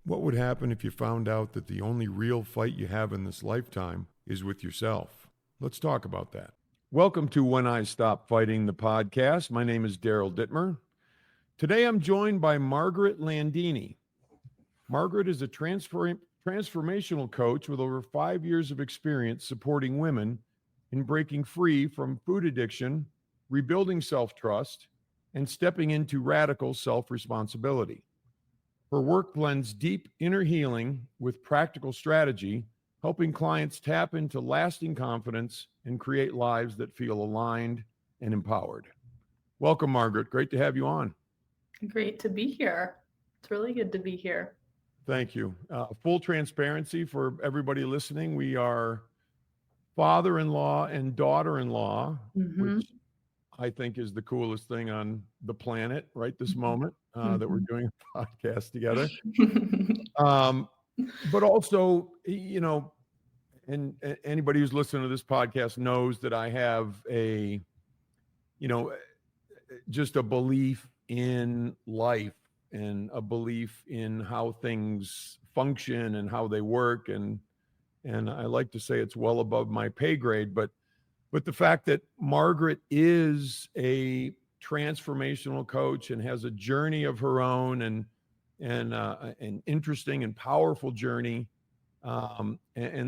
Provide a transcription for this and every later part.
What would happen if you found out that the only real fight you have in this lifetime is with yourself? Let's talk about that. Welcome to When I Stop Fighting, the podcast. My name is Daryl Dittmer. Today I'm joined by Margaret Landini. Margaret is a transformational coach with over 5 years of experience supporting women in breaking free from food addiction, rebuilding self-trust, and stepping into radical self-responsibility. Her work blends deep inner healing with practical strategy, helping clients tap into lasting confidence and create lives that feel aligned and empowered. Welcome, Margaret. Great to have you on. Great to be here. It's really good to be here. Thank you. Full transparency for everybody listening. We are father-in-law and daughter-in-law, which I think is the coolest thing on the planet right this moment, that we're doing a podcast together. But also, and anybody who's listening to this podcast knows that I have just a belief in life and a belief in how things function and how they work. And I like to say it's well above my pay grade, but the fact that Margaret is a transformational coach and has a journey of her own and an interesting and powerful journey, and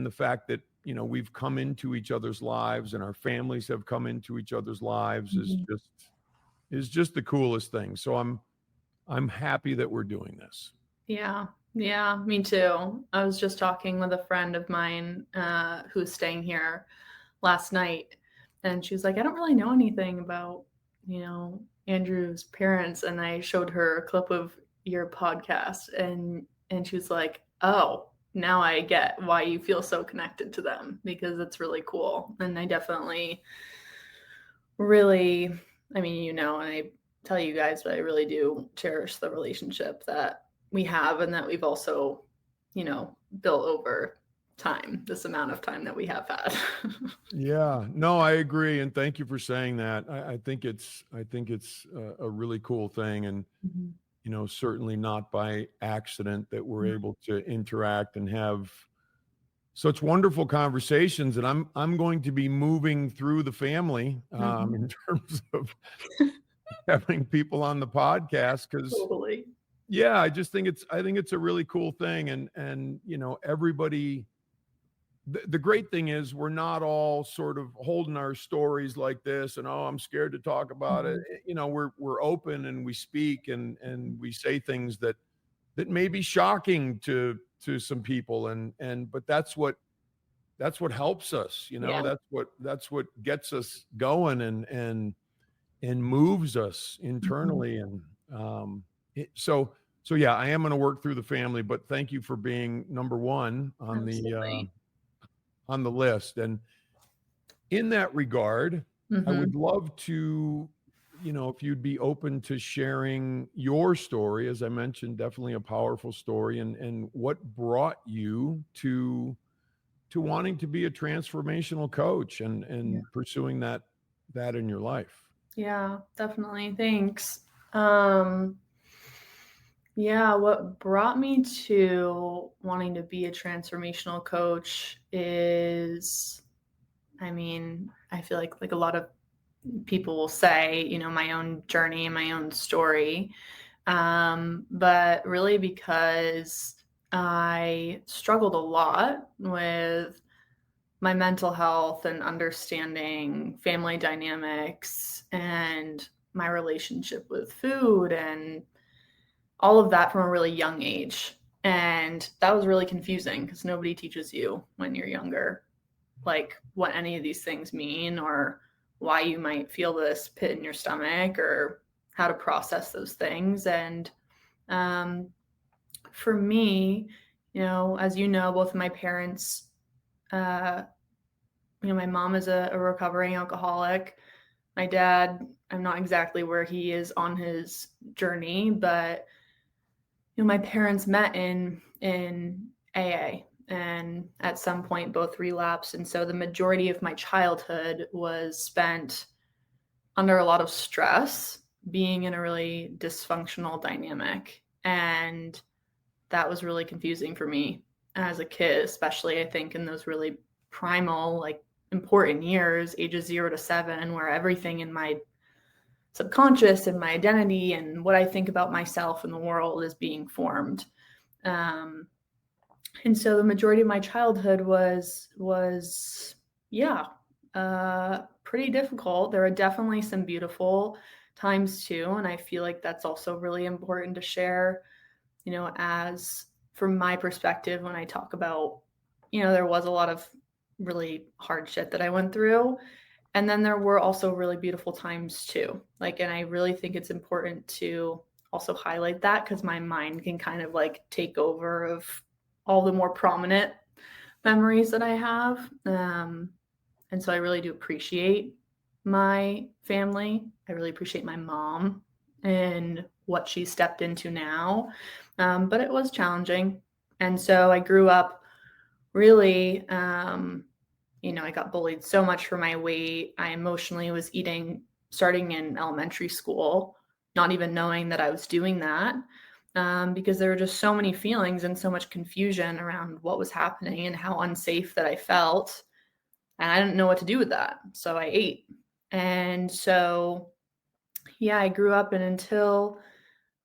the fact that we've come into each other's lives and our families have come into each other's lives is just the coolest thing. So I'm happy that we're doing this. Yeah, me too. I was just talking with a friend of mine who's staying here last night, and she was like, I don't really know anything about Andrew's parents, and I showed her a clip of your podcast, and she was like, oh, now I get why you feel so connected to them, because it's really cool. And I definitely really, and I tell you guys, but I really do cherish the relationship that we have and that we've also built over time, this amount of time that we have had. Yeah, no, I agree. And thank you for saying that. I think it's a really cool thing. And, certainly not by accident that we're able to interact and have such wonderful conversations. And I'm going to be moving through the family in terms of having people on the podcast, because totally. Yeah, I think it's a really cool thing. And everybody, the great thing is we're not all sort of holding our stories like this and, oh, I'm scared to talk about it. We're open and we speak and we say things that may be shocking to some people. But that's what helps us, Yeah. that's what gets us going and moves us internally. And so yeah, I am going to work through the family, but thank you for being number one on the list. And in that regard, I would love to, if you'd be open to sharing your story. As I mentioned, definitely a powerful story, and what brought you to wanting to be a transformational coach and pursuing that in your life. Yeah, definitely. Thanks. What brought me to wanting to be a transformational coach is, I feel like a lot of people will say, my own journey, my own story. But really because I struggled a lot with my mental health and understanding family dynamics and my relationship with food and all of that from a really young age. And that was really confusing because nobody teaches you when you're younger, like what any of these things mean or why you might feel this pit in your stomach or how to process those things. And for me, as both of my parents, my mom is a recovering alcoholic. My dad, I'm not exactly where he is on his journey, but my parents met in AA, and at some point both relapsed. And so the majority of my childhood was spent under a lot of stress, being in a really dysfunctional dynamic. And that was really confusing for me as a kid, especially I think in those really primal, like important years, ages 0 to 7, where everything in my subconscious and my identity and what I think about myself and the world is being formed. And so the majority of my childhood was pretty difficult. There are definitely some beautiful times too, and I feel like that's also really important to share, as from my perspective when I talk about, there was a lot of really hard shit that I went through. And then there were also really beautiful times too. And I really think it's important to also highlight that, because my mind can kind of take over of all the more prominent memories that I have. And so I really do appreciate my family. I really appreciate my mom and what she stepped into now. But it was challenging. And so I grew up really, I got bullied so much for my weight. I emotionally was eating starting in elementary school, not even knowing that I was doing that, because there were just so many feelings and so much confusion around what was happening and how unsafe that I felt. And I didn't know what to do with that. So I ate. And so, yeah, I grew up, and until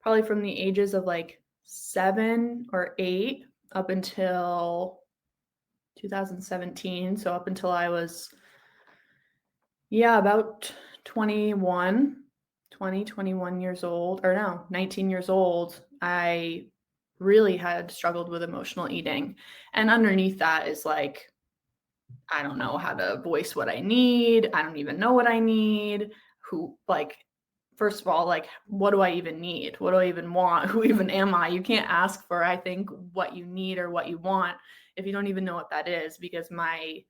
probably from the ages of 7 or 8 up until 2017. So up until I was, about 21 years old, or no, 19 years old, I really had struggled with emotional eating. And underneath that is I don't know how to voice what I need. I don't even know what I need. First of all, what do I even need? What do I even want? Who even am I? You can't ask for, I think, what you need or what you want if you don't even know what that is, because my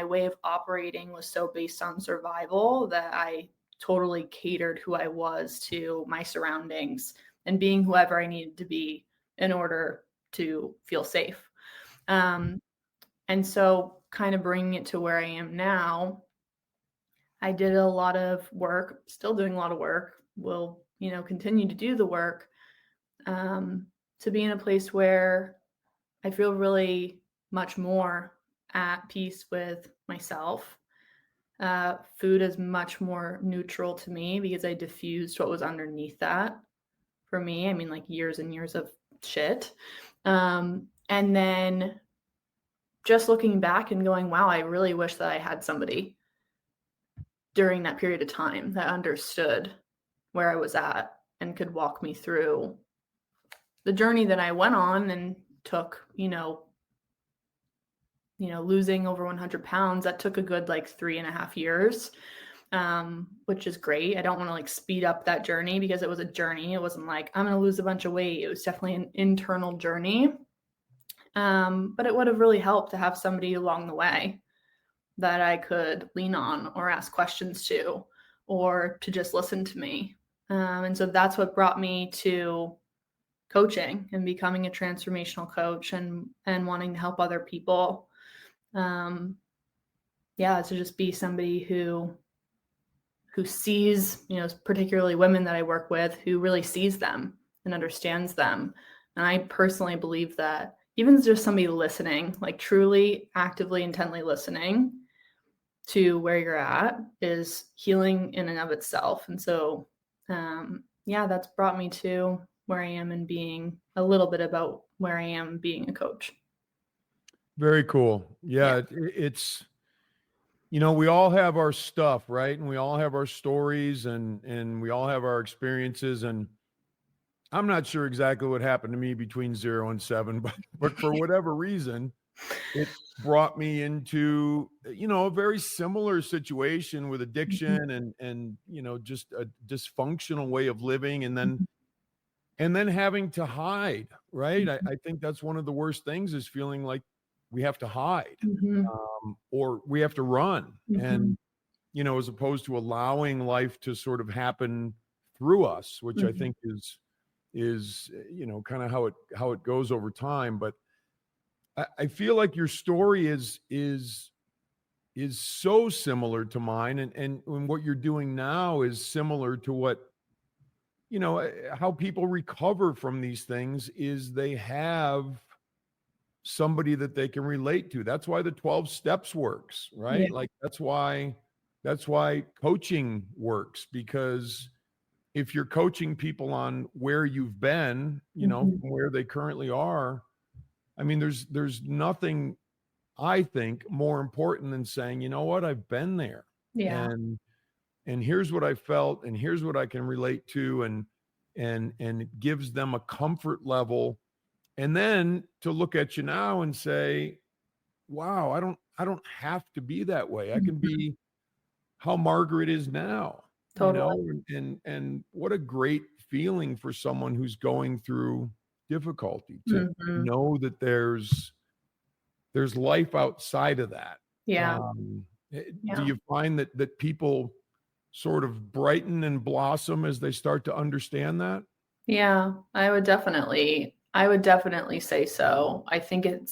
way of operating was so based on survival that I totally catered who I was to my surroundings and being whoever I needed to be in order to feel safe. And so kind of bringing it to where I am now, I did a lot of work, still doing a lot of work, will, continue to do the work, to be in a place where I feel really much more at peace with myself. Food is much more neutral to me because I diffused what was underneath that. For me, I mean, years and years of shit. And then just looking back and going, wow, I really wish that I had somebody during that period of time that understood where I was at and could walk me through the journey that I went on and took, losing over 100 pounds. That took a good 3.5 years, which is great. I don't want to speed up that journey, because it was a journey. It wasn't I'm going to lose a bunch of weight. It was definitely an internal journey. But it would have really helped to have somebody along the way that I could lean on or ask questions to, or to just listen to me. And so that's what brought me to coaching and becoming a transformational coach, and wanting to help other people. To just be somebody who sees, particularly women that I work with, who really sees them and understands them. And I personally believe that even just somebody listening, truly actively, intently listening to where you're at, is healing in and of itself. And so, that's brought me to where I am, and being a little bit about where I am being a coach. Very cool. Yeah. It's, we all have our stuff, right? And we all have our stories, and we all have our experiences. And I'm not sure exactly what happened to me between 0 and 7, but for whatever reason, it brought me into, a very similar situation with addiction and, just a dysfunctional way of living. And then having to hide, right? I think that's one of the worst things, is feeling like we have to hide, or we have to run. And, as opposed to allowing life to sort of happen through us, which I think is, kind of how it goes over time. But I feel like your story is so similar to mine, and what you're doing now is similar to what how people recover from these things is they have somebody that they can relate to. That's why the 12 steps works, Yeah. right? Like that's why coaching works, because if you're coaching people on where you've been, Mhm. from where they currently are, I mean, there's nothing, I think, more important than saying, you know what, I've been there, Yeah. and here's what I felt, and here's what I can relate to, and it gives them a comfort level. And then to look at you now and say, wow, I don't have to be that way. I can Mhm. be how Margaret is now, Totally. and what a great feeling for someone who's going through difficulty to Mhm. know that there's life outside of that. Yeah. Um, do Yeah. you find that people sort of brighten and blossom as they start to understand that? Yeah. I would definitely say so. I think it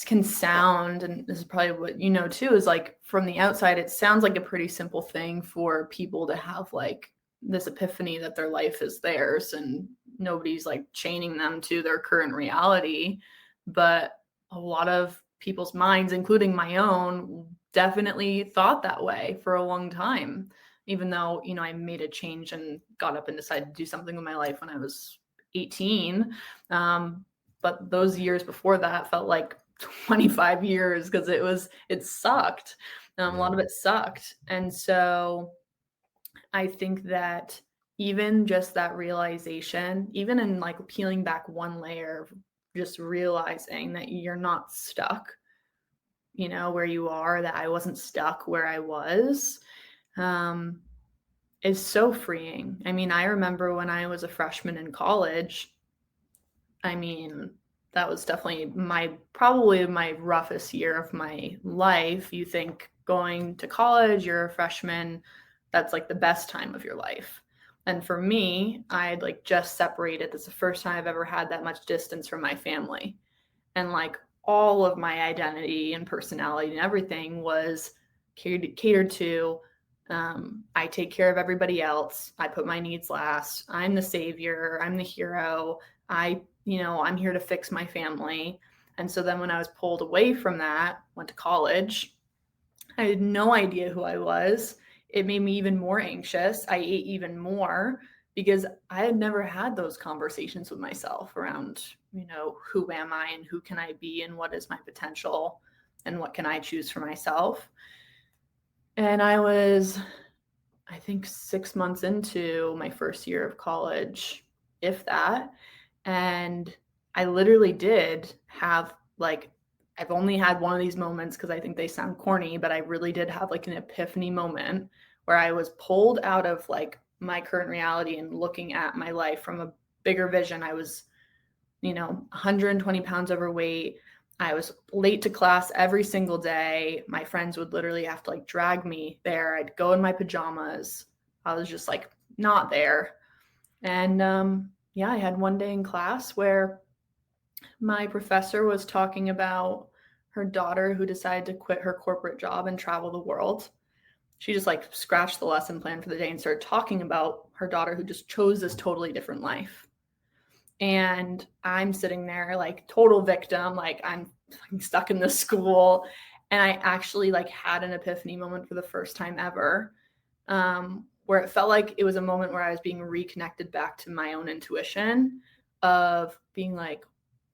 can sound, and this is probably what you know too, is like from the outside, it sounds like a pretty simple thing for people to have like this epiphany that their life is theirs and nobody's like chaining them to their current reality. But a lot of people's minds, including my own, definitely thought that way for a long time. Even though, I made a change and got up and decided to do something with my life when I was 18. Um, but those years before that felt like 25 years because it sucked. A lot Yeah. of it sucked. And so I think that even just that realization, even in like peeling back one layer, just realizing that you're not stuck, where you are, that I wasn't stuck where I was, um, is so freeing. I mean, I remember when I was a freshman in college, I mean, that was definitely probably my roughest year of my life. You think going to college, you're a freshman, that's like the best time of your life. And for me, I had like just separated. That's the first time I've ever had that much distance from my family. And like all of my identity and personality and everything was catered to. I take care of everybody else. I put my needs last. I'm the savior. I'm the hero. I'm here to fix my family. And so then when I was pulled away from that, went to college, I had no idea who I was. It made me even more anxious. I ate even more because I had never had those conversations with myself around, who am I and who can I be and what is my potential and what can I choose for myself. And I was, I think, 6 months into my first year of college, if that. And I literally did have like, I've only had one of these moments because I think they sound corny, but I really did have like an epiphany moment where I was pulled out of like my current reality and looking at my life from a bigger vision. I was, 120 pounds overweight. I was late to class every single day. My friends would literally have to like drag me there. I'd go in my pajamas. I was just like not there. And yeah, I had one day in class where my professor was talking about her daughter who decided to quit her corporate job and travel the world. She just like scratched the lesson plan for the day and started talking about her daughter who just chose this totally different life. And I'm sitting there like total victim, like I'm stuck in this school. And I actually like had an epiphany moment for the first time ever, where it felt like it was a moment where I was being reconnected back to my own intuition of being like,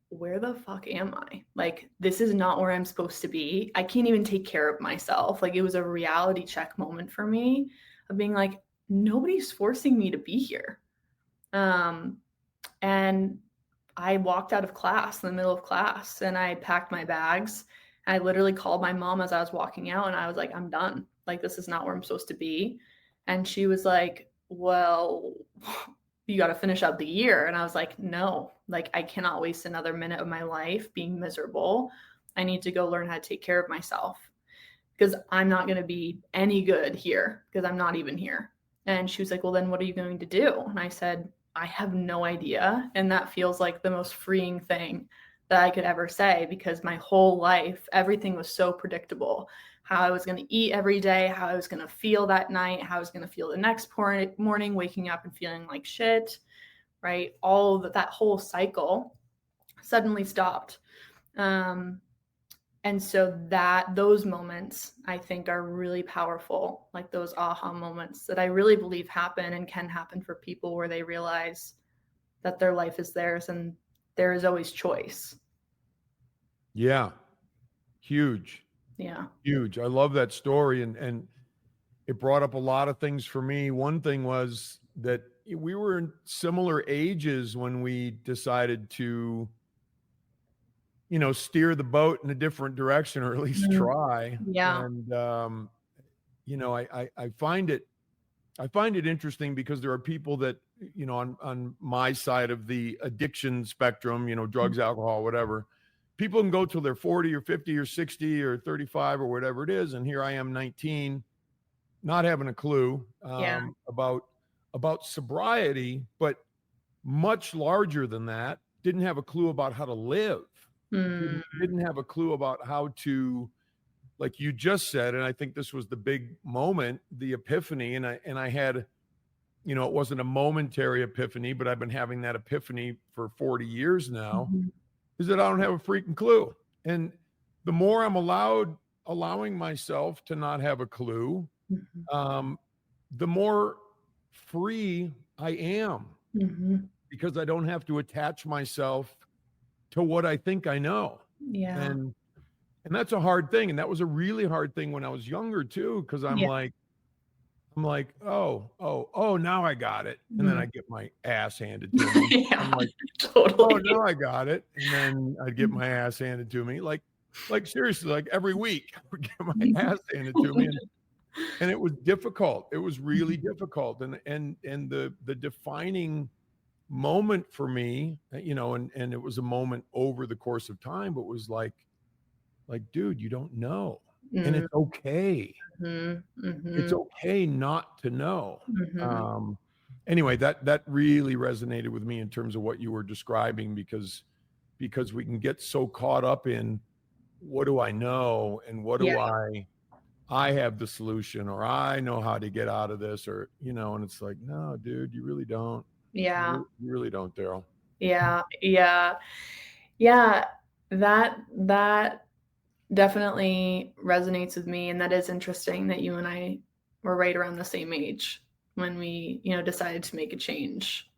where the fuck am I? Like, this is not where I'm supposed to be. I can't even take care of myself. Like, it was a reality check moment for me of being like, nobody's forcing me to be here. Um, and I walked out of class in the middle of class and I packed my bags. I literally called my mom as I was walking out and I was like, I'm done. Like, this is not where I'm supposed to be. And she was like, well, you got to finish out the year. And I was like, no, like, I cannot waste another minute of my life being miserable. I need to go learn how to take care of myself because I'm not going to be any good here because I'm not even here. And she was like, well, then what are you going to do? And I said, I have no idea. And that feels like the most freeing thing that I could ever say because my whole life, everything was so predictable. how I was going to eat every day, how I was going to feel that night, how I was going to feel the next morning, waking up and feeling like shit, right? All of that whole cycle suddenly stopped. And so those moments, I think, are really powerful, like those aha moments that I really believe happen and can happen for people, where they realize that their life is theirs and there is always choice. Yeah. Huge. Yeah. Huge. I love that story. And it brought up a lot of things for me. One thing was that we were in similar ages when we decided to, steer the boat in a different direction, or at least try. Yeah. And, I find it interesting because there are people that, on my side of the addiction spectrum, drugs, alcohol, whatever, people can go till they're 40 or 50 or 60 or 35 or whatever it is. And here I am, 19, not having a clue about sobriety, but much larger than that, didn't have a clue about how to live. Didn't have a clue about how to, like you just said, and I think this was the big moment, the epiphany. And I had, it wasn't a momentary epiphany, but I've been having that epiphany for 40 years now, is that I don't have a freaking clue. And the more I'm allowing myself to not have a clue, the more free I am, because I don't have to attach myself to what I think I know. Yeah. And that's a hard thing. And that was a really hard thing when I was younger too, because I'm like, oh, now I got it. And then I get my ass handed to me. Yeah, I'm like, totally. oh, now I got it. And then I'd get my ass handed to me. Like seriously, like every week I would get my ass handed to me. And it was difficult. It was really difficult. And the defining moment for me, and it was a moment over the course of time, but was like, dude, you don't know. And it's okay. It's okay not to know. Anyway, that really resonated with me in terms of what you were describing, because we can get so caught up in, what do I know, and what do I have the solution, or I know how to get out of this, or, and it's like, no, dude, you really don't. Yeah. You really don't, Daryl. Yeah. That definitely resonates with me. And that is interesting that you and I were right around the same age when we, decided to make a change.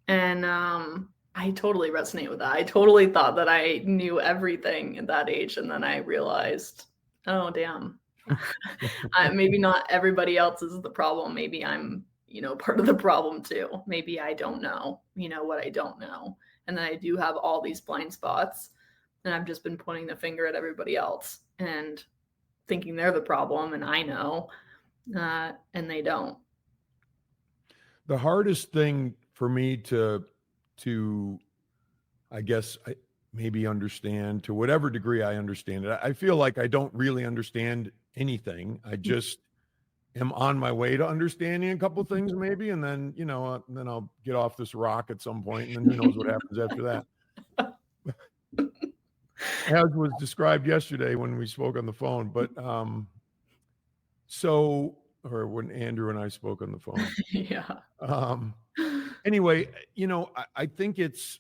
And I totally resonate with that. I totally thought that I knew everything at that age. And then I realized, oh, damn. Maybe not everybody else is the problem. Maybe I'm, part of the problem too. Maybe I don't know, what I don't know. And then I do have all these blind spots, and I've just been pointing the finger at everybody else and thinking they're the problem, and I know, and they don't. The hardest thing for me to I guess, maybe understand, to whatever degree I understand it. I feel like I don't really understand anything. I just am on my way to understanding a couple of things, maybe, and then, then I'll get off this rock at some point, and then who knows what happens after that. As was described yesterday when we spoke on the phone, but or when Andrew and I spoke on the phone. Yeah. Anyway, I think it's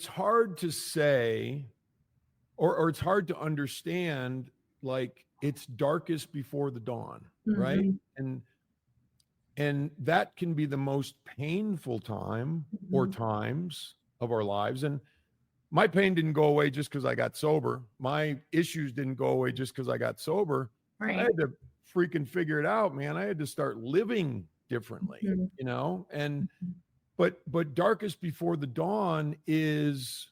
hard to say, or it's hard to understand, like, it's darkest before the dawn, right? And that can be the most painful time or times of our lives. And my pain didn't go away just because I got sober. My issues didn't go away just because I got sober. Right. I had to freaking figure it out, man. I had to start living differently, and but darkest before the dawn is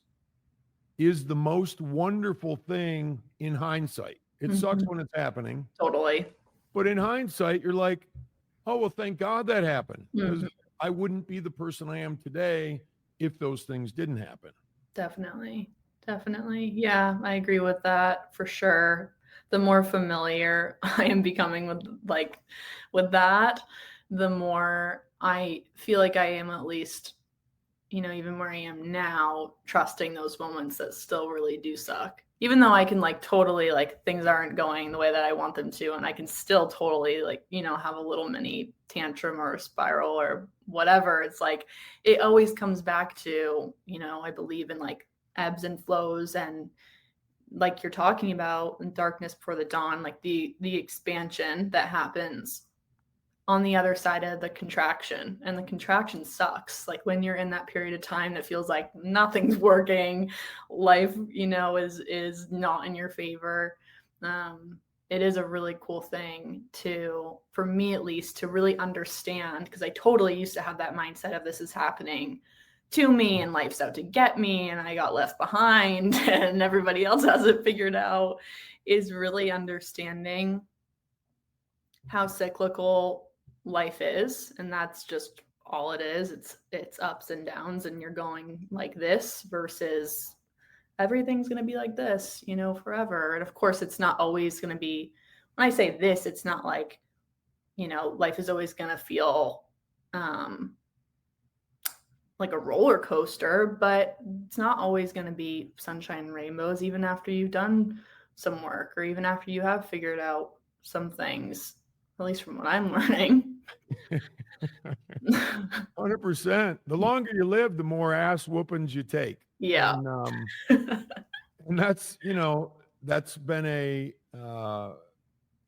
the most wonderful thing in hindsight. It sucks when it's happening. Totally. But in hindsight, you're like, oh, well, thank God that happened, because I wouldn't be the person I am today if those things didn't happen. Definitely. Yeah, I agree with that for sure. The more familiar I am becoming with that, the more I feel like I am at least, even where I am now, trusting those moments that still really do suck. Even though I can like totally like things aren't going the way that I want them to, and I can still totally like, have a little mini tantrum or a spiral or whatever. It's like, it always comes back to, I believe in like ebbs and flows, and like you're talking about in Darkness Before the Dawn, like the expansion that happens on the other side of the contraction, and the contraction sucks. Like when you're in that period of time that feels like nothing's working, life, is not in your favor. It is a really cool thing for me at least, to really understand, because I totally used to have that mindset of this is happening to me and life's out to get me and I got left behind and everybody else has it figured out, is really understanding how cyclical life is. And that's just all it is. It's ups and downs, and you're going like this versus everything's going to be like this, forever. And of course, it's not always going to be, when I say this, it's not like, life is always going to feel like a roller coaster, but it's not always going to be sunshine and rainbows, even after you've done some work, or even after you have figured out some things, at least from what I'm learning. 100%. The longer you live, the more ass whoopings you take. Yeah. And that's, that's been a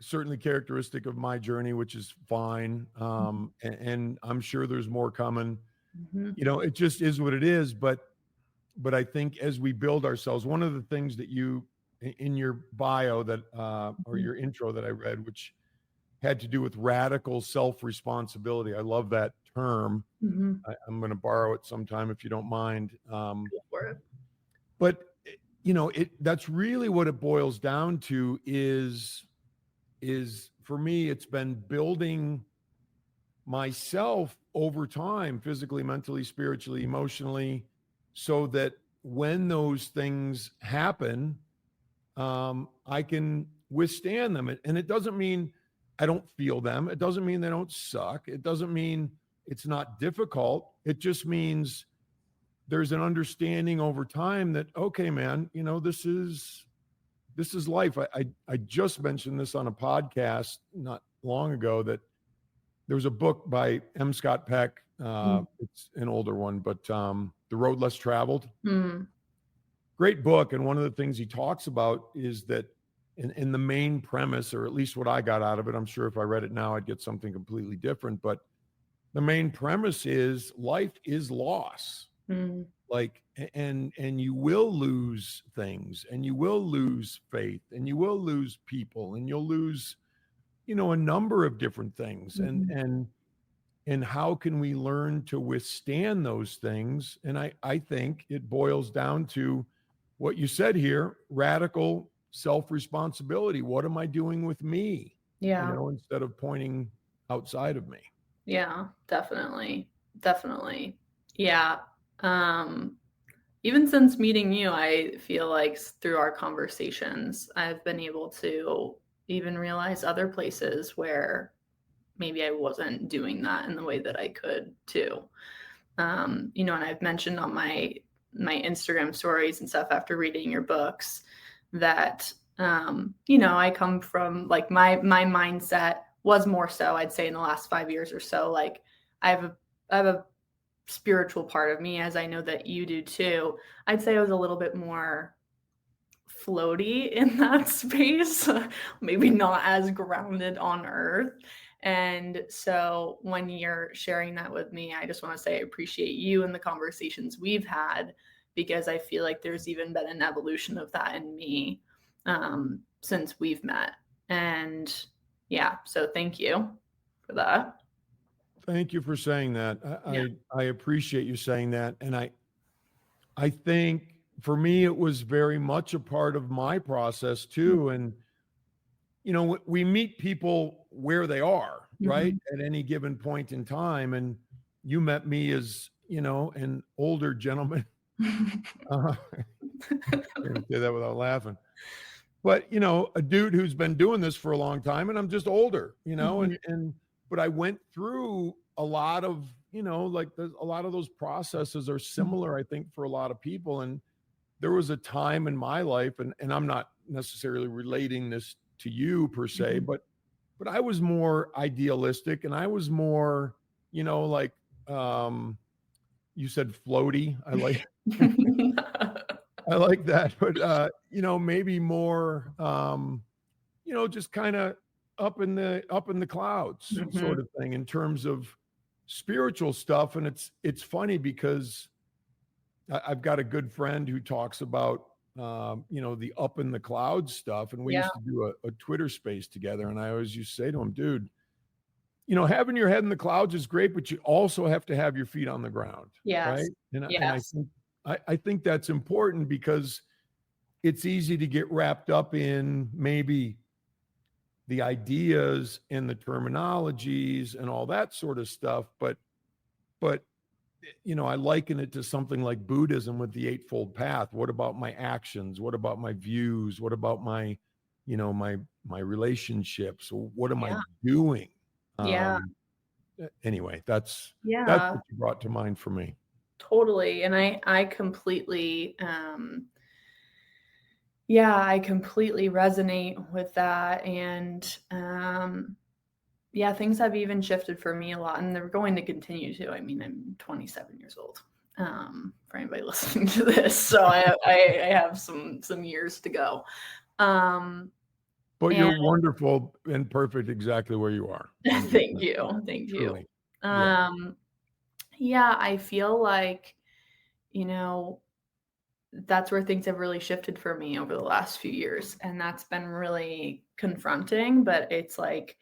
certainly characteristic of my journey, which is fine. And I'm sure there's more coming. It just is what it is. But I think as we build ourselves, one of the things that you, in your bio that, or your intro that I read, which had to do with radical self-responsibility. I love that term. I'm going to borrow it sometime if you don't mind. Go for it. But, that's really what it boils down to is for me, it's been building myself over time, physically, mentally, spiritually, emotionally, so that when those things happen, I can withstand them. And it doesn't mean I don't feel them. It doesn't mean they don't suck. It doesn't mean it's not difficult. It just means there's an understanding over time that, okay, man, this is life. I just mentioned this on a podcast not long ago, that there was a book by M. Scott Peck. It's an older one, but The Road Less Traveled. Great book. And one of the things he talks about is that in the main premise, or at least what I got out of it, I'm sure if I read it now, I'd get something completely different. But the main premise is life is loss. Like, and you will lose things, and you will lose faith, and you will lose people, and you'll lose, a number of different things. And how can we learn to withstand those things? And I think it boils down to what you said here, radical self-responsibility. What am I doing with me? Yeah. Instead of pointing outside of me. Yeah, definitely. Yeah. Even since meeting you, I feel like through our conversations, I've been able to even realize other places where maybe I wasn't doing that in the way that I could too. And I've mentioned on my Instagram stories and stuff after reading your books that, I come from like my mindset was more so, I'd say in the last 5 years or so, like I have a spiritual part of me, as I know that you do too. I'd say I was a little bit more floaty in that space, maybe not as grounded on earth. And so when you're sharing that with me, I just want to say I appreciate you and the conversations we've had, because I feel like there's even been an evolution of that in me since we've met. And yeah, so thank you for that. Thank you for saying that. I appreciate you saying that. And I think for me, it was very much a part of my process too. And, we meet people where they are, right? At any given point in time. And you met me as, an older gentleman. I can't say that without laughing. But, a dude who's been doing this for a long time, and I'm just older, but I went through a lot of, like a lot of those processes are similar, I think, for a lot of people. And there was a time in my life, and I'm not necessarily relating this to you per se, Mhm. but I was more idealistic, and I was more, like, um, you said floaty. I like that, but maybe more, just kind of up in the clouds Mhm. sort of thing in terms of spiritual stuff. And it's funny because I've got a good friend who talks about the up in the clouds stuff, and we Yeah. used to do a Twitter space together, and I always used to say to him, dude, having your head in the clouds is great, but you also have to have your feet on the ground, right? Yes. And I Yes. think I think that's important because it's easy to get wrapped up in maybe the ideas and the terminologies and all that sort of stuff, but I liken it to something like Buddhism with the Eightfold Path. What about my actions? What about my views? What about my relationships? What am I Yeah. doing? Yeah. Anyway, that's Yeah. what you brought to mind for me. Totally. And I completely yeah, I completely resonate with that. And yeah, things have even shifted for me a lot, and they're going to continue to. I mean, I'm 27 years old. For anybody listening to this, so I have some years to go. Um, But and you're wonderful and perfect exactly where you are. I'm just thank you, thank you. truly. Yeah. Um, yeah, I feel like you know that's where things have really shifted for me over the last few years, and that's been really confronting. But it's like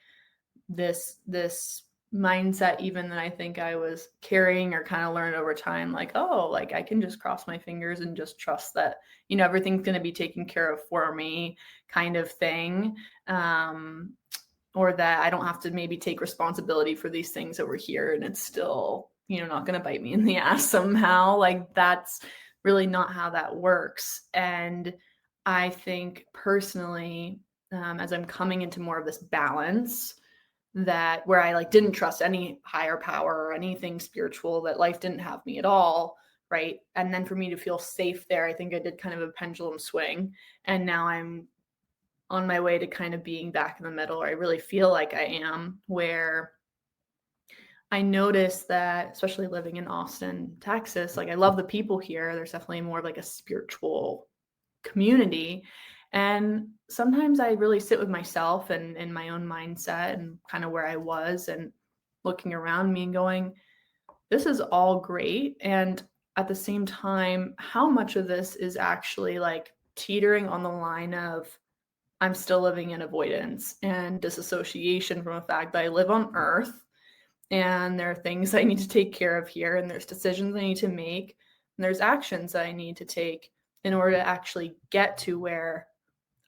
this mindset even that I think I was carrying or kind of learned over time, like, oh, like I can just cross my fingers and just trust that, everything's going to be taken care of for me kind of thing. Or that I don't have to maybe take responsibility for these things over here and it's still, not going to bite me in the ass somehow. Like that's really not how that works. And I think personally, as I'm coming into more of this balance, that where I like didn't trust any higher power or anything spiritual, that life didn't have me at all, right? And then for me to feel safe there, I think I did kind of a pendulum swing, and now I'm on my way to kind of being back in the middle, or I really feel like I am, where I noticed that, especially living in Austin, Texas, like I love the people here. There's definitely more of like a spiritual community. And sometimes I really sit with myself and in my own mindset and kind of where I was and looking around me and going, this is all great. And at the same time, how much of this is actually like teetering on the line of I'm still living in avoidance and disassociation from the fact that I live on Earth and there are things I need to take care of here, and there's decisions I need to make, and there's actions that I need to take in order to actually get to where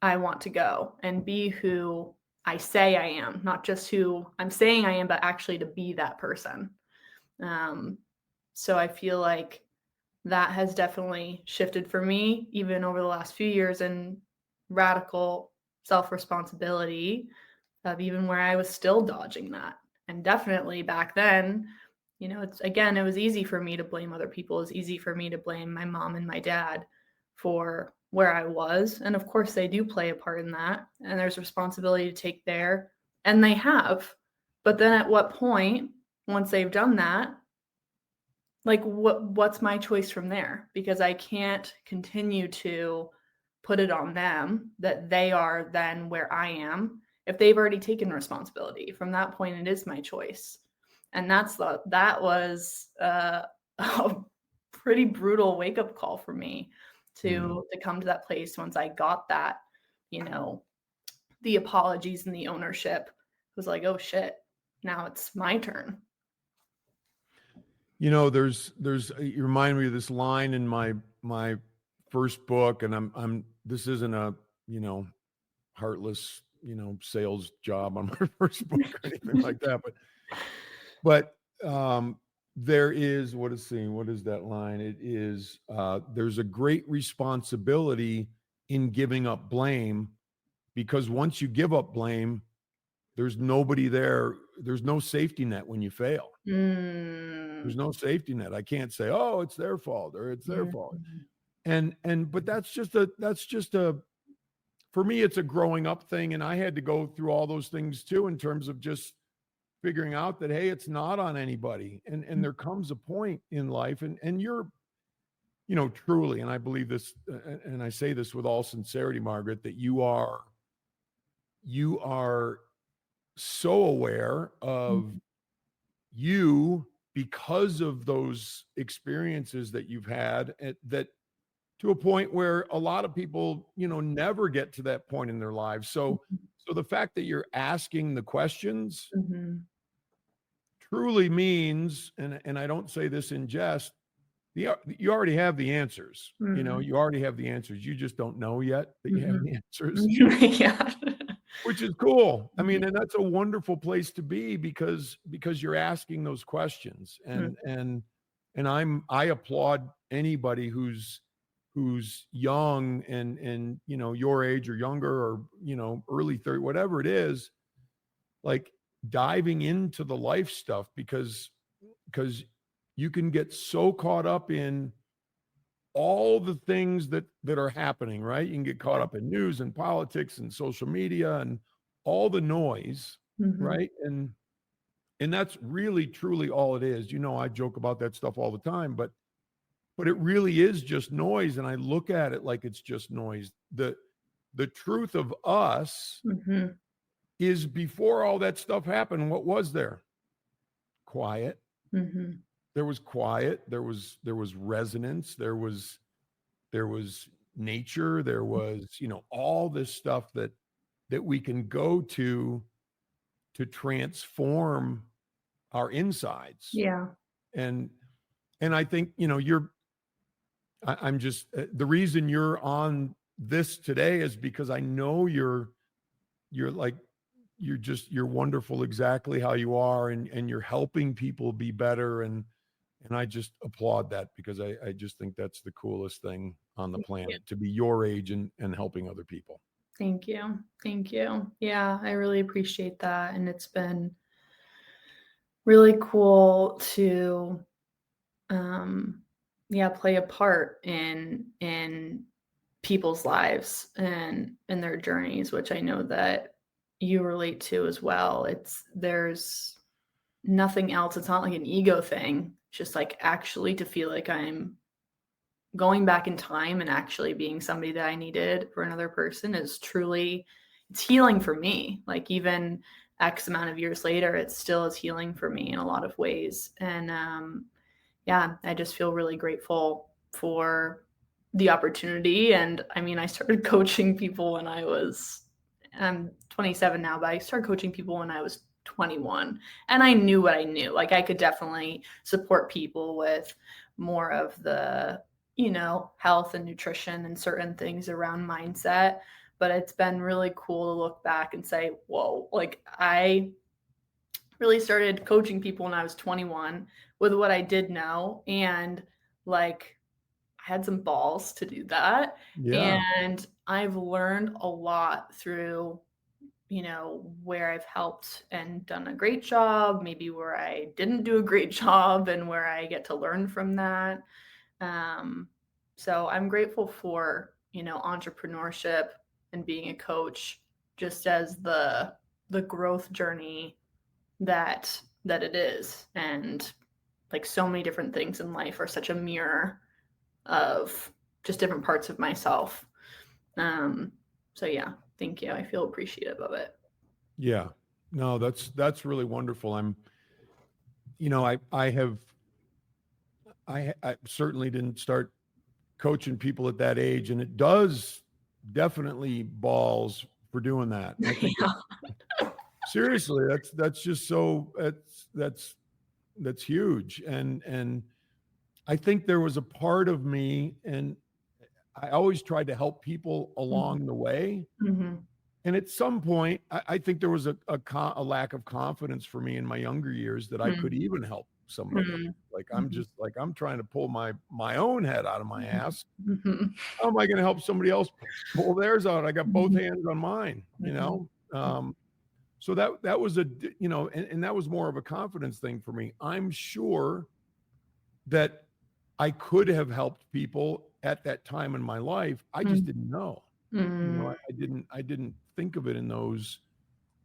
I want to go and be who I say I am, not just who I'm saying I am, but actually to be that person. Um, so I feel like that has definitely shifted for me, even over the last few years, in radical self responsibility of even where I was still dodging that. And definitely back then, it was easy for me to blame other people. It was easy for me to blame my mom and my dad for where I was. And of course, they do play a part in that. And there's responsibility to take there. And they have. But then at what point, once they've done that, like what's my choice from there? Because I can't continue to put it on them that they are then where I am if they've already taken responsibility. From that point, it is my choice. And that was a pretty brutal wake up call for me to come to that place once I got that, the apologies and the ownership. It was like, oh shit, now it's my turn. There's you remind me of this line in my first book, and I'm this isn't a, heartless, sales job on my first book or anything like that, but there is, what is that line? It is there's a great responsibility in giving up blame, because once you give up blame, there's nobody there there's no safety net when you fail. There's no safety net. I can't say, oh, it's their fault or it's their fault. But that's just a for me, it's a growing up thing. And I had to go through all those things too, in terms of just figuring out that, hey, it's not on anybody. And there comes a point in life, and you're, truly, and I believe this, and I say this with all sincerity, Margaret, that you are so aware of you because of those experiences that you've had, that to a point where a lot of people, never get to that point in their lives. So the fact that you're asking the questions truly means, and I don't say this in jest, you already have the answers. You already have the answers. You just don't know yet that you have the answers. Yeah. Which is cool. I mean, and that's a wonderful place to be, because you're asking those questions. And I applaud anybody who's young and your age or younger, or early 30, whatever it is, like diving into the life stuff, because you can get so caught up in all the things that are happening, right? You can get caught up in news and politics and social media and all the noise, right? And that's really truly all it is. I joke about that stuff all the time, but it really is just noise. And I look at it like it's just noise. The truth of us is, before all that stuff happened, what was there? Quiet. There was quiet. There was resonance. There was nature. There was, all this stuff that we can go to transform our insides. Yeah. And I think, I'm just, the reason you're on this today is because I know you're wonderful exactly how you are, and you're helping people be better. And I just applaud that, because I just think that's the coolest thing on the planet, to be your age and helping other people. Thank you. Yeah, I really appreciate that. And it's been really cool to, play a part in people's lives and in their journeys, which I know that you relate to as well. There's nothing else. It's not like an ego thing. It's just like actually to feel like I'm going back in time and actually being somebody that I needed for another person is truly, it's healing for me. Like even X amount of years later, it still is healing for me in a lot of ways. And I just feel really grateful for the opportunity. And I mean, I started coaching people when I'm 27 now, but I started coaching people when I was 21, and I knew what I knew. Like I could definitely support people with more of the, health and nutrition and certain things around mindset. But it's been really cool to look back and say, whoa, like I really started coaching people when I was 21 with what I did know. And like, I had some balls to do that. Yeah. And I've learned a lot through, where I've helped and done a great job, maybe where I didn't do a great job, and where I get to learn from that. So I'm grateful for, entrepreneurship and being a coach, just as the growth journey that it is. And like so many different things in life are such a mirror of just different parts of myself. So yeah, thank you. I feel appreciative of it. Yeah, no, that's really wonderful. I certainly didn't start coaching people at that age, and it does definitely balls for doing that. I think seriously, that's just so that's huge. And I think there was a part of me, and I always tried to help people along the way. And at some point, I think there was a lack of confidence for me in my younger years that I could even help somebody. Like I'm trying to pull my own head out of my ass. How am I going to help somebody else pull theirs out? I got both hands on mine, So that was and that was more of a confidence thing for me. I'm sure that I could have helped people at that time in my life. I just didn't know. Mm. I didn't think of it in those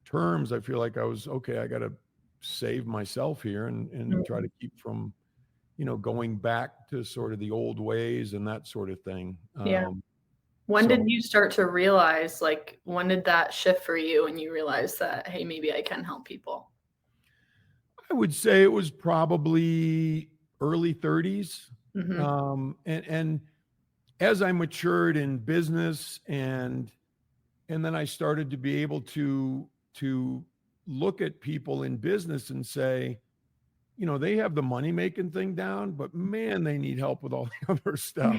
terms. I feel like I was okay. I got to save myself here and try to keep from, going back to sort of the old ways and that sort of thing. Yeah. When did you start to realize, like, when did that shift for you and you realized that, hey, maybe I can help people? I would say it was probably early 30s. And as I matured in business and then I started to be able to look at people in business and say, they have the money making thing down, but man, they need help with all the other stuff.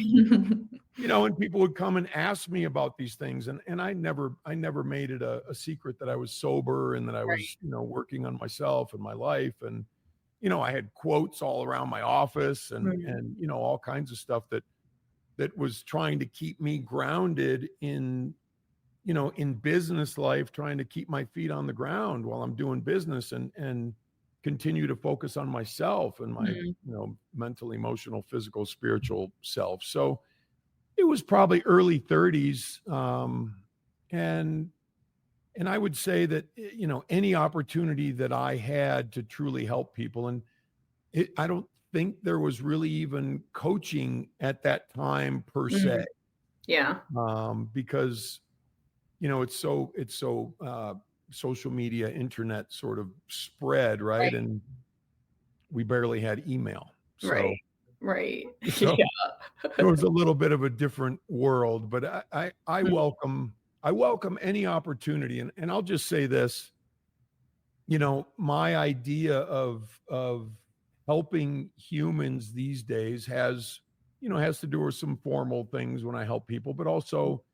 And people would come and ask me about these things. And I never made it a secret that I was sober and that I was, working on myself and my life. And, I had quotes all around my office and all kinds of stuff that was trying to keep me grounded in business life, trying to keep my feet on the ground while I'm doing business and continue to focus on myself and my, mental, emotional, physical, spiritual self. So it was probably early 30s. And I would say that, any opportunity that I had to truly help people, and I don't think there was really even coaching at that time per se. Yeah. Because, it's so social media, internet sort of spread, right? And we barely had email. So, Right. so Yeah. it was a little bit of a different world, but I welcome any opportunity. And I'll just say this, my idea of helping humans these days has to do with some formal things when I help people, but also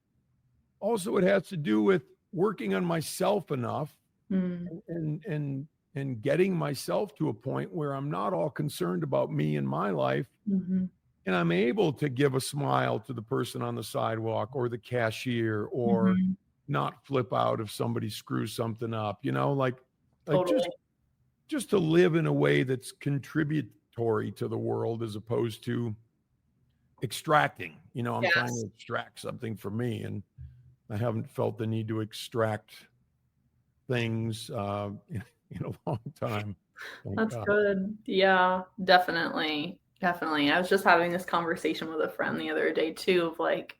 it has to do with working on myself enough and getting myself to a point where I'm not all concerned about me and my life. And I'm able to give a smile to the person on the sidewalk or the cashier or not flip out if somebody screws something up, like Totally. just to live in a way that's contributory to the world as opposed to extracting. I'm trying to extract something from me, and I haven't felt the need to extract things in a long time. That's good. Yeah, definitely. Definitely. I was just having this conversation with a friend the other day too, of like,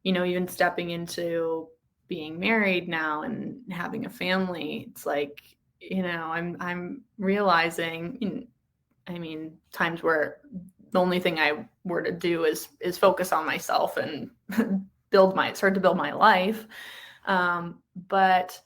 even stepping into being married now and having a family. It's like, I'm realizing, times where the only thing I were to do is focus on myself and start to build my life. But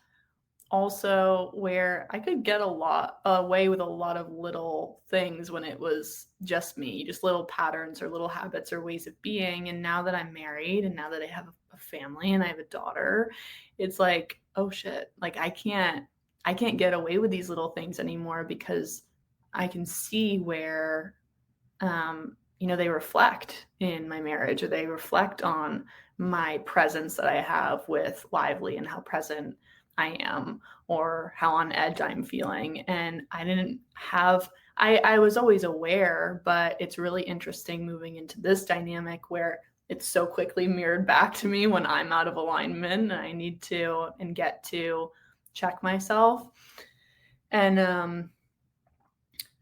also where I could get a lot away with a lot of little things when it was just me, just little patterns or little habits or ways of being. And now that I'm married and now that I have a family and I have a daughter, it's like, oh shit, like I can't get away with these little things anymore because I can see where, they reflect in my marriage, or they reflect on my presence that I have with Lively and how present I am or how on edge I'm feeling. And I was always aware, but it's really interesting moving into this dynamic where it's so quickly mirrored back to me when I'm out of alignment and I need to and get to check myself. And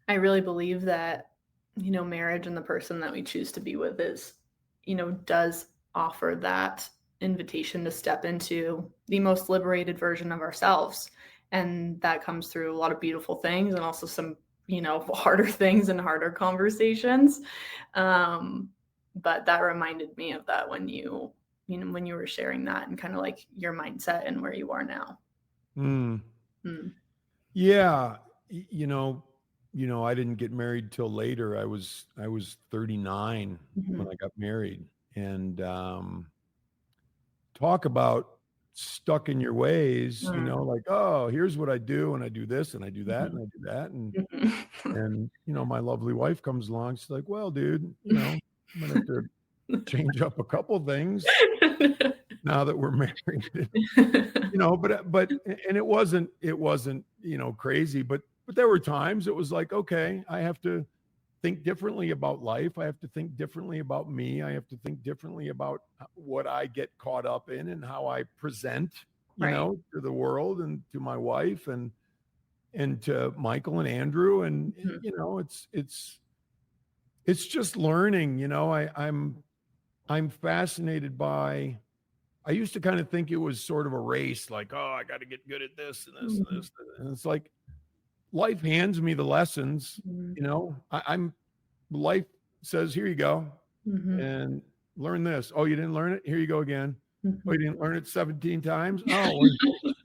I really believe that, marriage and the person that we choose to be with is, does offer that invitation to step into the most liberated version of ourselves. And that comes through a lot of beautiful things and also some, harder things and harder conversations. But that reminded me of that when you were sharing that and kind of like your mindset and where you are now. Yeah. I didn't get married till later. I was 39 when I got married, and talk about stuck in your ways, like, oh, here's what I do, and I do this, and I do that, and I do that, and my lovely wife comes along. She's like, well, dude, I'm gonna have to change up a couple things now that we're married. And it wasn't, crazy, but there were times it was like, okay, I have to think differently about life. I have to think differently about me. I have to think differently about what I get caught up in and how I present, Right. to the world and to my wife and to Michael and Andrew. And, Mhm. it's just learning, I'm fascinated by, I used to kind of think it was sort of a race, like, oh, I got to get good at this and this and Mhm. this. And it's like life hands me the lessons, Mhm. I'm life says, here you go, Mhm. and learn this. Oh, you didn't learn it? Here you go again. Oh, you Mhm. didn't learn it 17 times? Oh,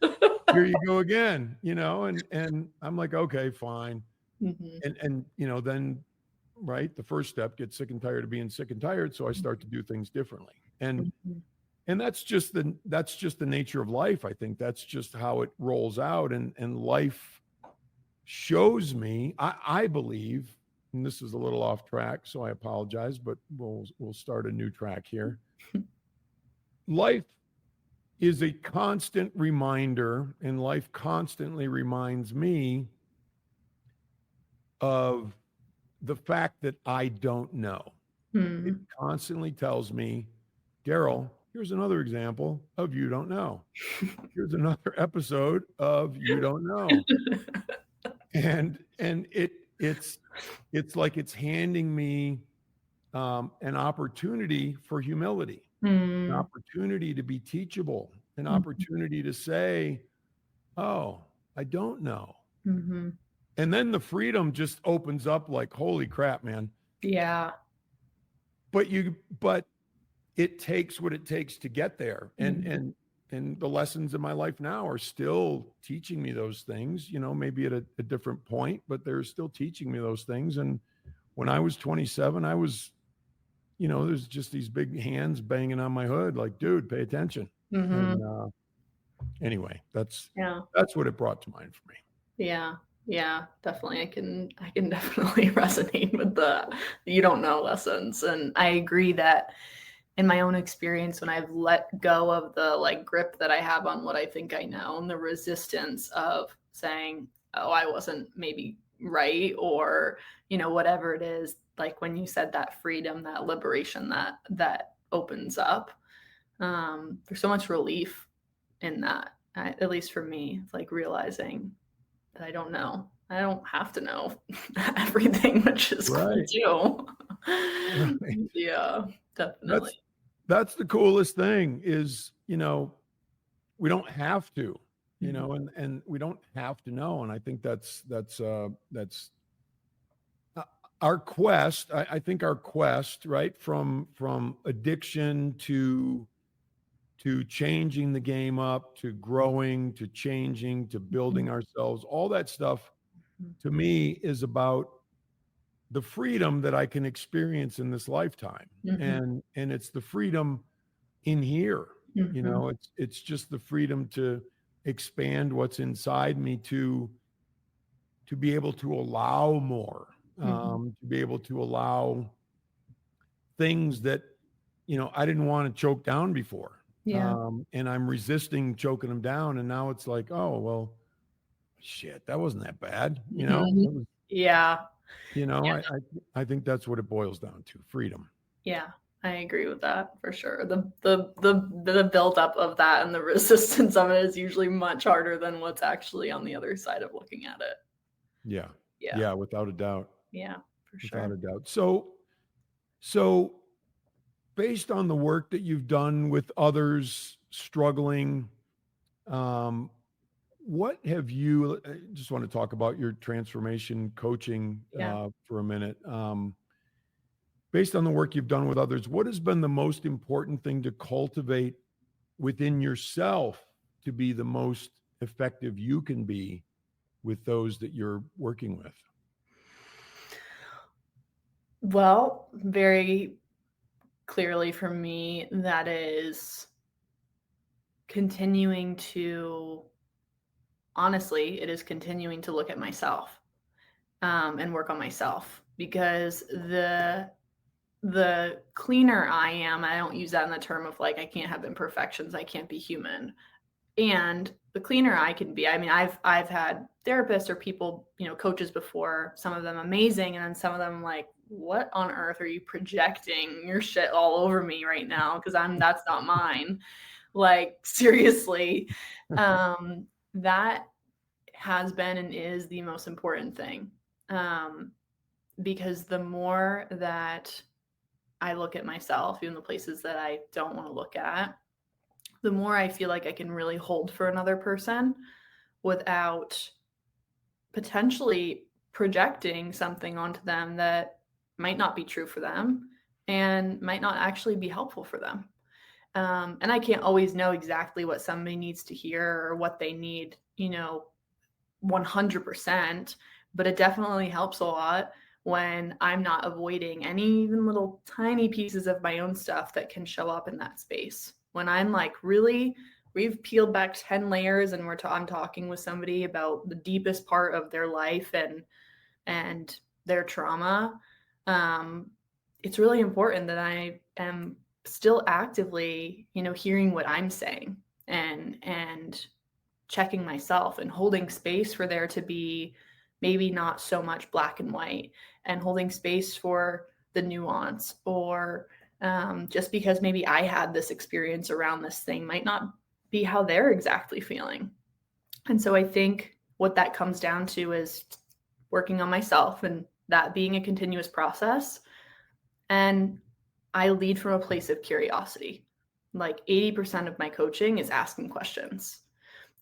well, here you go again, and I'm like, okay, fine. Mhm. And then right, the first step, get sick and tired of being sick and tired, so I start to do things differently. Mhm. And that's just the nature of life. I think that's just how it rolls out. And life shows me, I believe, and this is a little off track, so I apologize, but we'll start a new track here. Life is a constant reminder, and life constantly reminds me of the fact that I don't know. It Mhm. constantly tells me, Daryl, here's another example of you don't know. Here's another episode of you don't know. And it's like it's handing me an opportunity for humility, an Mm. opportunity to be teachable, an Mhm. opportunity to say, oh, I don't know. Mhm. And then the freedom just opens up like, holy crap, man. Yeah. But it takes what it takes to get there. And Mhm. and the lessons in my life now are still teaching me those things, maybe at a different point, but they're still teaching me those things. And when I was 27, I was, there's just these big hands banging on my hood, like, dude, pay attention. And Mhm. anyway, Yeah. that's what it brought to mind for me. Yeah. Yeah, definitely. I can definitely resonate with the you don't know lessons. And I agree that in my own experience, when I've let go of the like grip that I have on what I think I know and the resistance of saying, oh, I wasn't maybe right, or, whatever it is, like when you said that freedom, that liberation that opens up, there's so much relief in that. At least for me, it's like realizing that I don't know. I don't have to know everything, which is cool Right. too. Right. Yeah, That's definitely. that's the coolest thing is, we don't have to, Mhm. and we don't have to know. And I think that's uh, our quest. I think our quest, right, from addiction to changing the game up, to growing, to changing, to Mhm. building ourselves, all that stuff to me is about the freedom that I can experience in this lifetime. Mhm. And it's the freedom in here. Mhm. It's just the freedom to expand what's inside me to be able to allow more, Mhm. to be able to allow things that I didn't want to choke down before, Yeah. and I'm resisting choking them down, and now it's like, oh well, shit, that wasn't that bad, Mhm. It was, Yeah. I think that's what it boils down to: freedom. Yeah. I agree with that for sure. The buildup of that and the resistance of it is usually much harder than what's actually on the other side of looking at it. Yeah, Yeah. yeah, without a doubt, Yeah, for without sure. a doubt. So based on the work that you've done with others struggling, um, what have you? I just want to talk about your transformation coaching Yeah. for a minute. Based on the work you've done with others, what has been the most important thing to cultivate within yourself to be the most effective you can be with those that you're working with? Well, very clearly for me, that is continuing to honestly, it is continuing to look at myself, and work on myself, because the cleaner I am, I don't use that in the term of like, I can't have imperfections, I can't be human. And the cleaner I can be, I mean, I've had therapists or people, coaches before, some of them amazing, and then some of them like, what on earth are you projecting your shit all over me right now? Because that's not mine. Like, seriously. That has been and is the most important thing. Because the more that I look at myself, even the places that I don't want to look at, the more I feel like I can really hold for another person without potentially projecting something onto them that might not be true for them and might not actually be helpful for them. And I can't always know exactly what somebody needs to hear or what they need, 100%, but it definitely helps a lot when I'm not avoiding any even little tiny pieces of my own stuff that can show up in that space. When I'm like, really, we've peeled back 10 layers and I'm talking with somebody about the deepest part of their life and their trauma. It's really important that I am still actively, hearing what I'm saying and checking myself and holding space for there to be maybe not so much black and white, and holding space for the nuance, or just because maybe I had this experience around this thing might not be how they're exactly feeling. And so I think what that comes down to is working on myself, and that being a continuous process. And I lead from a place of curiosity. Like 80% of my coaching is asking questions.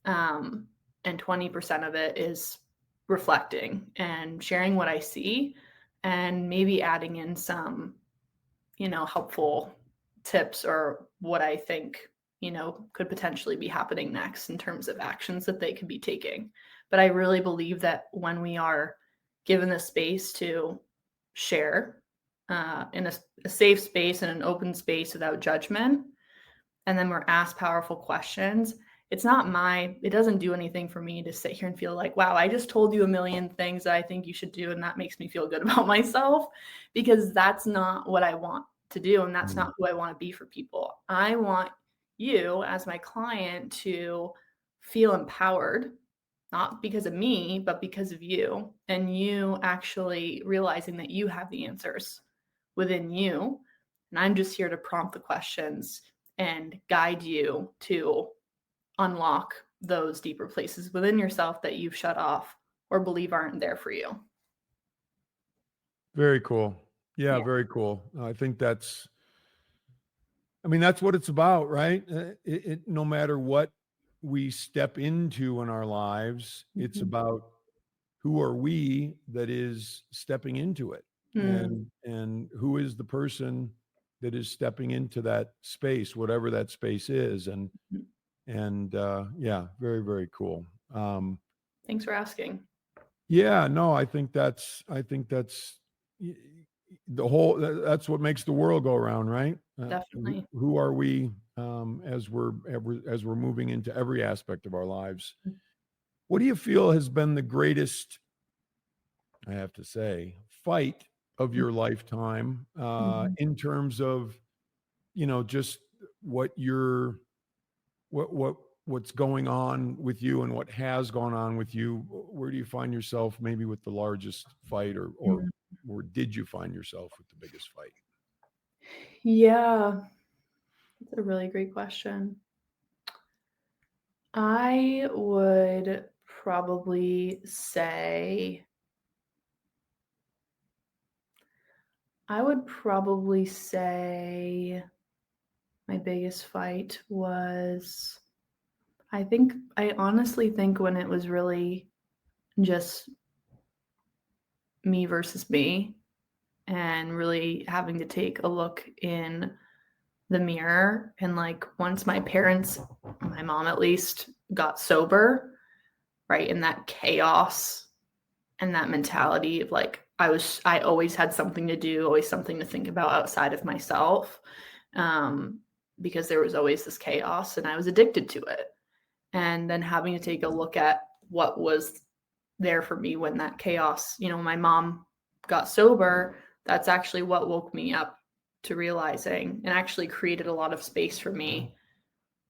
And 20% of it is reflecting and sharing what I see, and maybe adding in some, helpful tips or what I think, could potentially be happening next in terms of actions that they could be taking. But I really believe that when we are given the space to share in a safe space and an open space without judgment, and then we're asked powerful questions, it doesn't do anything for me to sit here and feel like, wow, I just told you a million things that I think you should do, and that makes me feel good about myself, because that's not what I want to do. And that's not who I want to be for people. I want you as my client to feel empowered, not because of me, but because of you, and you actually realizing that you have the answers within you. And I'm just here to prompt the questions and guide you to unlock those deeper places within yourself that you've shut off or believe aren't there for you. Very cool. Yeah. Very cool. I think that's what it's about, right? No matter what we step into in our lives, it's about who are we that is stepping into it, and who is the person that is stepping into that space, whatever that space is. And yeah, very, very cool. Thanks for asking. Yeah, no, I think that's that's what makes the world go around, right? Definitely. Who are we as we're moving into every aspect of our lives? What do you feel has been the greatest, I have to say, fight of your lifetime in terms of, just what's going on with you and what has gone on with you? Where do you find yourself maybe with the largest fight, or did you find yourself with the biggest fight? Yeah, that's a really great question. I would probably say my biggest fight was, I honestly think when it was really just me versus me, and really having to take a look in the mirror. And like, once my mom at least, got sober, right, in that chaos and that mentality of like, I always had something to do, always something to think about outside of myself, because there was always this chaos and I was addicted to it. And then having to take a look at what was there for me when that chaos, my mom got sober, that's actually what woke me up to realizing, and actually created a lot of space for me.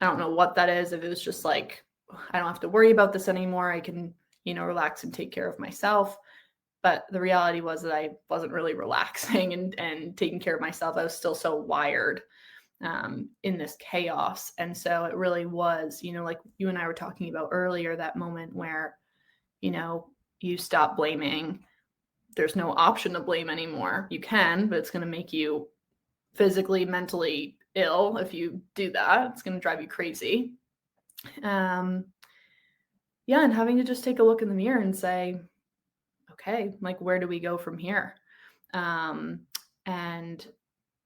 I don't know what that is. If it was just like, I don't have to worry about this anymore. I can, relax and take care of myself. But the reality was that I wasn't really relaxing and taking care of myself. I was still so wired in this chaos. And so it really was, like you and I were talking about earlier, that moment where, you stop blaming. There's no option to blame anymore. You can, but it's going to make you physically, mentally ill if you do that. It's going to drive you crazy. And having to just take a look in the mirror and say, okay, like, where do we go from here? And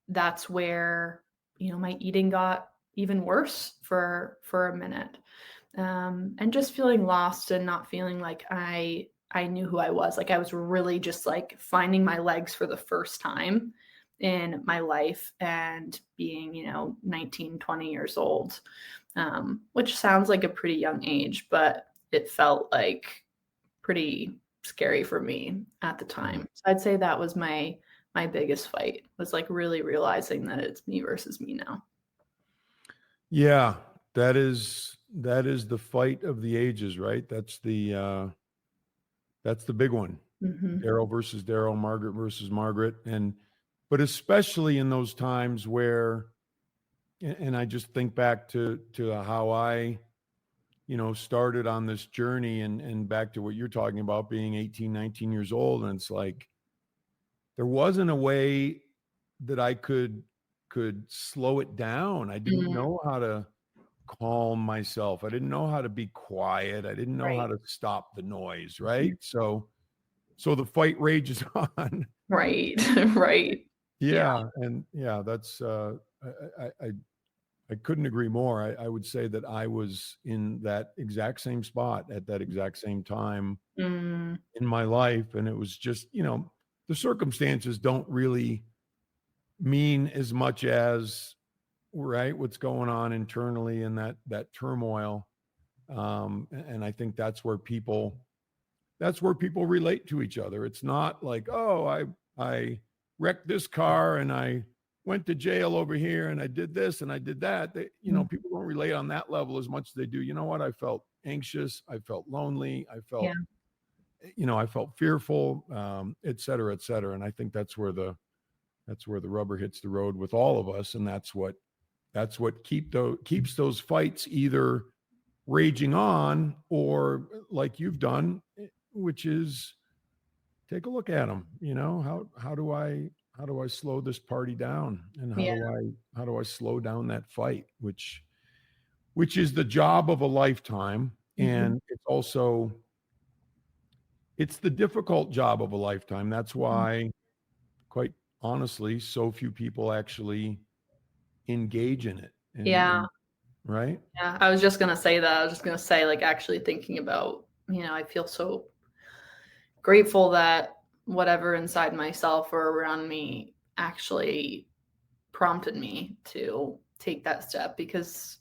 that's where, my eating got even worse for a minute. And just feeling lost and not feeling like I knew who I was. Like, I was really just like finding my legs for the first time in my life, and being, 19, 20 years old, which sounds like a pretty young age, but it felt like pretty scary for me at the time. So I'd say that was my biggest fight, was like really realizing that it's me versus me now. Yeah, that is the fight of the ages, right? That's the big one. Mm-hmm. Daryl versus Daryl, Margaret versus Margaret. But especially in those times where, and I just think back to how I, started on this journey, and back to what you're talking about, being 18, 19 years old. And it's like, there wasn't a way that I could slow it down. I didn't know how to calm myself. I didn't know how to be quiet. I didn't know how to stop the noise, right? So the fight rages on. Right. Right. Yeah. And yeah, that's I couldn't agree more. I would say that I was in that exact same spot at that exact same time Mm, in my life. And it was just, the circumstances don't really mean as much as, right, what's going on internally in that turmoil. And I think that's where people relate to each other. It's not like, oh, I wrecked this car and I went to jail over here and I did this and I did that. People don't relate on that level as much as they do. You know what? I felt anxious. I felt lonely. I felt, I felt fearful, et cetera, et cetera. And I think that's where the rubber hits the road with all of us. And that's what keeps those fights either raging on, or like you've done, which is take a look at them. How do I slow this party down, and how do I slow down that fight, which is the job of a lifetime. And it's the difficult job of a lifetime. That's why, quite honestly, so few people actually engage in it. Yeah. Right. Yeah. I was just going to say that. I was just going to say, like, actually thinking about, I feel so grateful that whatever inside myself or around me actually prompted me to take that step, because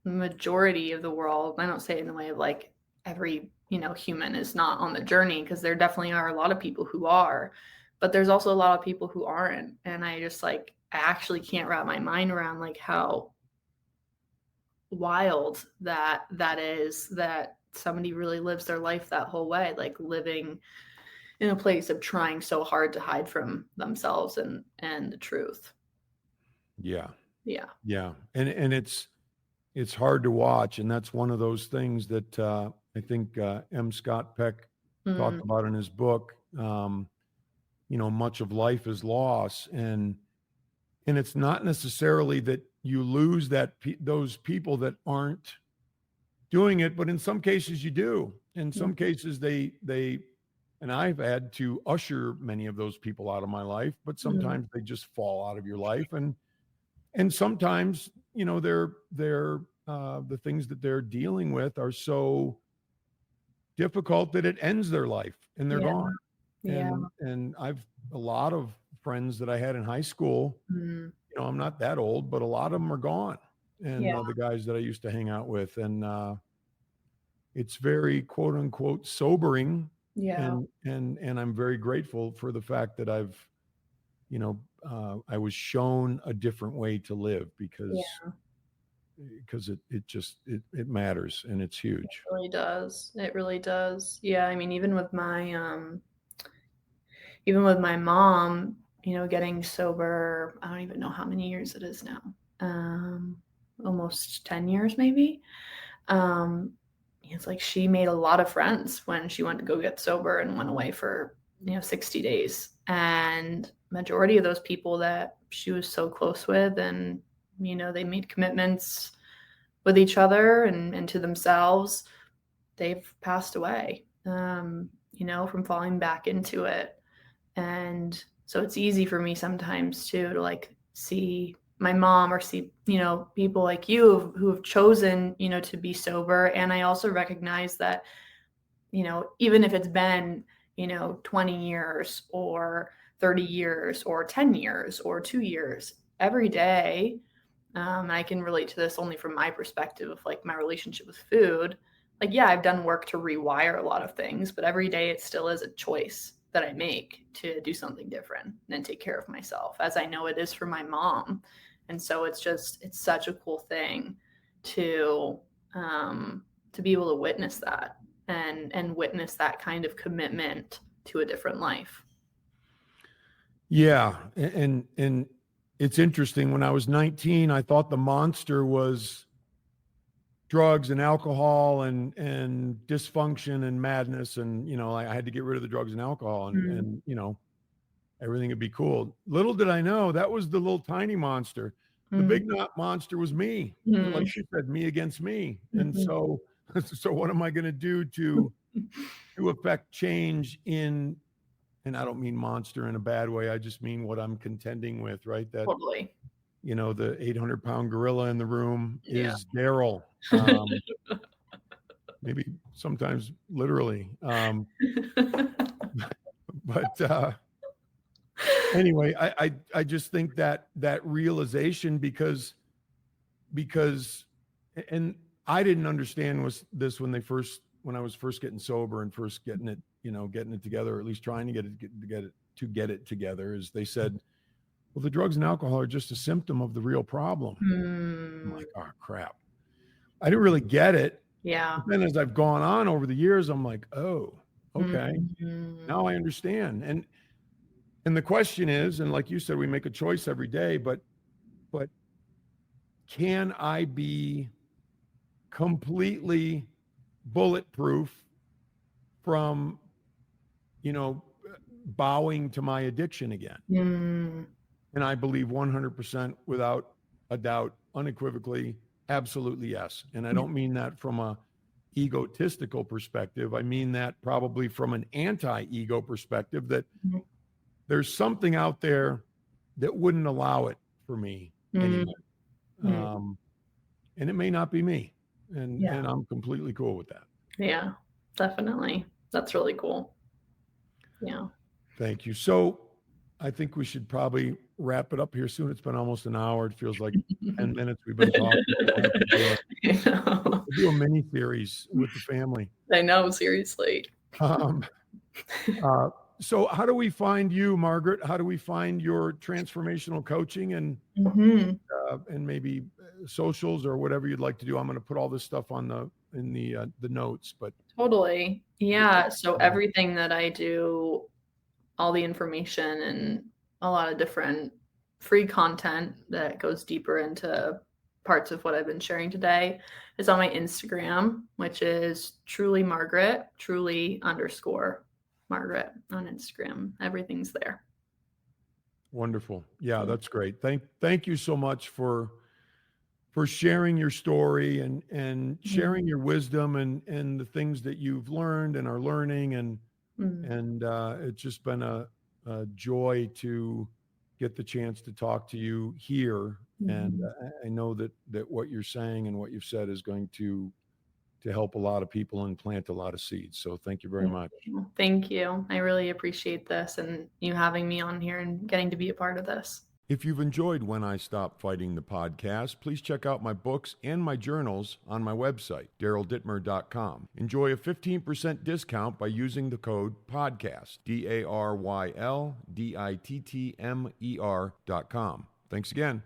the majority of the world, I don't say it in the way of like every, human is not on the journey, because there definitely are a lot of people who are, but there's also a lot of people who aren't. And I just I actually can't wrap my mind around like how wild that is, that somebody really lives their life that whole way, like living in a place of trying so hard to hide from themselves and the truth. Yeah. Yeah. Yeah. And it's hard to watch. And that's one of those things that I think M. Scott Peck talked about in his book. Much of life is loss. And it's not necessarily that you lose those people that aren't doing it, but in some cases you do. In some cases they and I've had to usher many of those people out of my life, but sometimes they just fall out of your life. And sometimes, they're the things that they're dealing with are so difficult that it ends their life and they're gone. Yeah. And I've a lot of friends that I had in high school, I'm not that old, but a lot of them are gone. And the guys that I used to hang out with, and it's very quote unquote sobering. Yeah. And I'm very grateful for the fact that I've I was shown a different way to live because Yeah, it matters and it's huge. it really does. It really does. Yeah, I mean, even with my mom, getting sober, I don't even know how many years it is now. Almost 10 years maybe. Um, it's like she made a lot of friends when she went to go get sober and went away for 60 days, and majority of those people that she was so close with, and they made commitments with each other and to themselves, they've passed away, from falling back into it. And so it's easy for me sometimes too to like see my mom or see, people like you who have chosen, to be sober. And I also recognize that, even if it's been, 20 years or 30 years or 10 years or 2 years, every day, I can relate to this only from my perspective of like my relationship with food. Like, yeah, I've done work to rewire a lot of things, but every day it still is a choice that I make to do something different and take care of myself, as I know it is for my mom. And so it's such a cool thing to be able to witness that and witness that kind of commitment to a different life. Yeah, and it's interesting. When I was 19, I thought the monster was drugs and alcohol and dysfunction and madness, and I had to get rid of the drugs and alcohol, and everything would be cool. Little did I know that was the little tiny monster. The big monster was me. Like she said, me against me. And so what am I going to do to affect change in, and I don't mean monster in a bad way, I just mean what I'm contending with, right? That Totally. the 800-pound gorilla in the room Yeah. is Daryl. Maybe sometimes literally. But anyway, I just think that realization, because and I didn't understand this when I was first getting sober and first getting it together, or at least trying to get it together, is they said, well, the drugs and alcohol are just a symptom of the real problem. I'm like, oh crap. I didn't really get it. Yeah. But then as I've gone on over the years, I'm like, oh, okay. Mm-hmm. Now I understand. And the question is, and like you said, we make a choice every day, but can I be completely bulletproof from, bowing to my addiction again? And I believe 100%, without a doubt, unequivocally, absolutely yes. And I don't mean that from a egotistical perspective. I mean that probably from an anti-ego perspective, that there's something out there that wouldn't allow it for me anymore. And it may not be me. And I'm completely cool with that. Yeah, definitely. That's really cool. Yeah. Thank you. So I think we should probably wrap it up here soon. It's been almost an hour. It feels like 10 minutes we've been talking. We'll do a mini series with the family. I know, seriously. So how do we find you, Margaret? How do we find your transformational coaching and maybe socials or whatever you'd like to do? I'm going to put all this stuff in the notes, but Totally. Yeah. So everything that I do, all the information and a lot of different free content that goes deeper into parts of what I've been sharing today, is on my Instagram, which is truly Margaret, truly_Margaret on Instagram. Everything's there. Wonderful. Yeah, that's great. Thank you so much for sharing your story and sharing your wisdom and the things that you've learned and are learning. And it's just been a joy to get the chance to talk to you here. And I know that what you're saying and what you've said is going to help a lot of people and plant a lot of seeds. So thank you very much. Thank you. I really appreciate this and you having me on here and getting to be a part of this. If you've enjoyed When I Stop Fighting the podcast, please check out my books and my journals on my website, daryldittmer.com. Enjoy a 15% discount by using the code PODCAST, DARYLDITTMER.com. Thanks again.